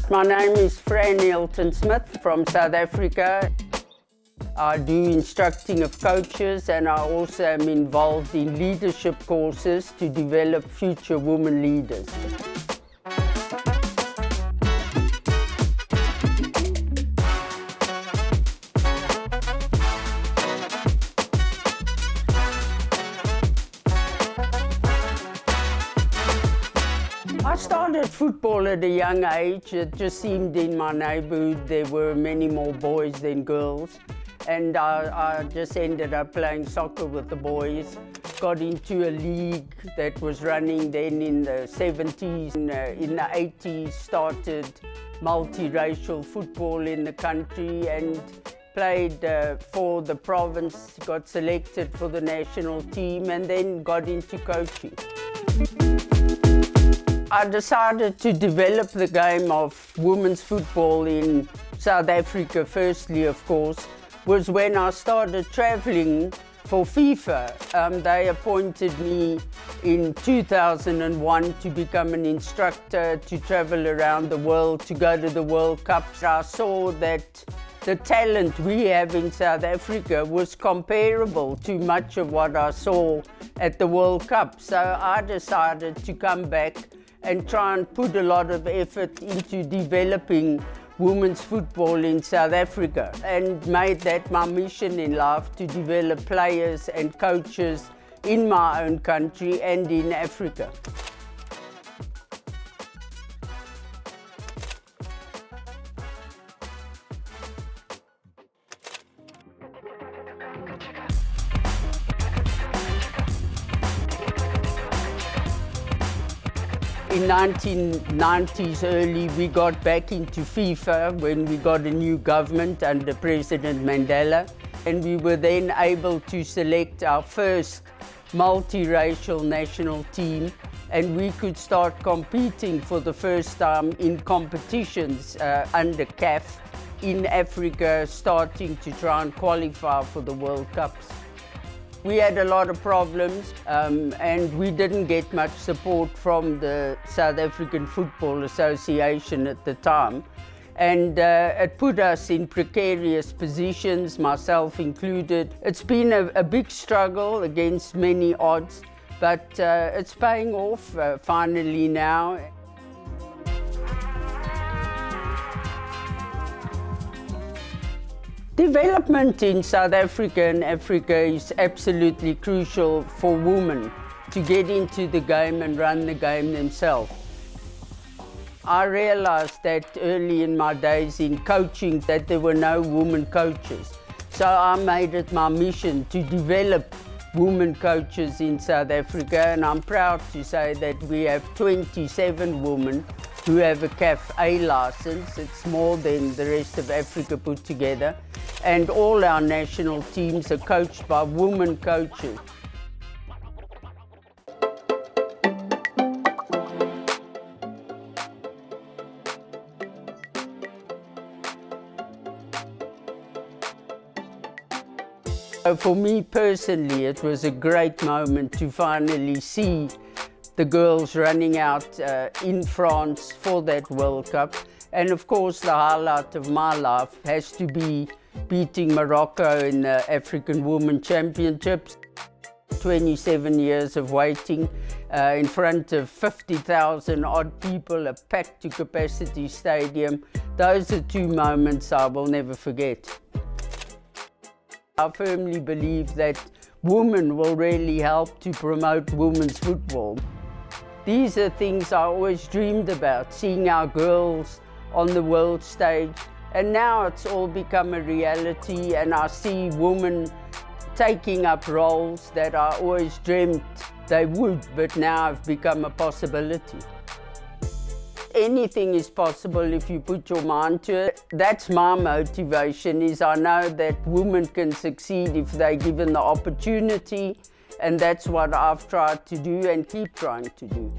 My name is Fran Hilton Smith from South Africa. I do instructing of coaches, and I also am involved in leadership courses to develop future women leaders. I started football at a young age. It just seemed in my neighborhood there were many more boys than girls. And I just ended up playing soccer with the boys. Got into a league that was running then in the 70s. In the 80s, started multiracial football in the country and played for the province, got selected for the national team, and then got into coaching. I decided to develop the game of women's football in South Africa, firstly, of course, was when I started traveling for FIFA. They appointed me in 2001 to become an instructor, to travel around the world, to go to the World Cups. I saw that the talent we have in South Africa was comparable to much of what I saw at the World Cup. So I decided to come back and try and put a lot of effort into developing women's football in South Africa, and made that my mission in life, to develop players and coaches in my own country and in Africa. In 1990s early, we got back into FIFA when we got a new government under President Mandela, and we were then able to select our first multiracial national team, and we could start competing for the first time in competitions under CAF in Africa, starting to try and qualify for the World Cups. We had a lot of problems and we didn't get much support from the South African Football Association at the time. And it put us in precarious positions, myself included. It's been a big struggle against many odds, but it's paying off finally now. Development in South Africa and Africa is absolutely crucial for women to get into the game and run the game themselves. I realized that early in my days in coaching that there were no women coaches. So I made it my mission to develop women coaches in South Africa, and I'm proud to say that we have 27 women who have a CAF A license. It's more than the rest of Africa put together. And all our national teams are coached by women coaches. So for me personally, it was a great moment to finally see the girls running out in France for that World Cup. And of course, the highlight of my life has to be beating Morocco in the African Women Championships. 27 years of waiting in front of 50,000 odd people, a packed to capacity stadium. Those are two moments I will never forget. I firmly believe that women will really help to promote women's football. These are things I always dreamed about, seeing our girls on the world stage. And now it's all become a reality, and I see women taking up roles that I always dreamt they would, but now have become a possibility. Anything is possible if you put your mind to it. That's my motivation, is I know that women can succeed if they're given the opportunity, and that's what I've tried to do and keep trying to do.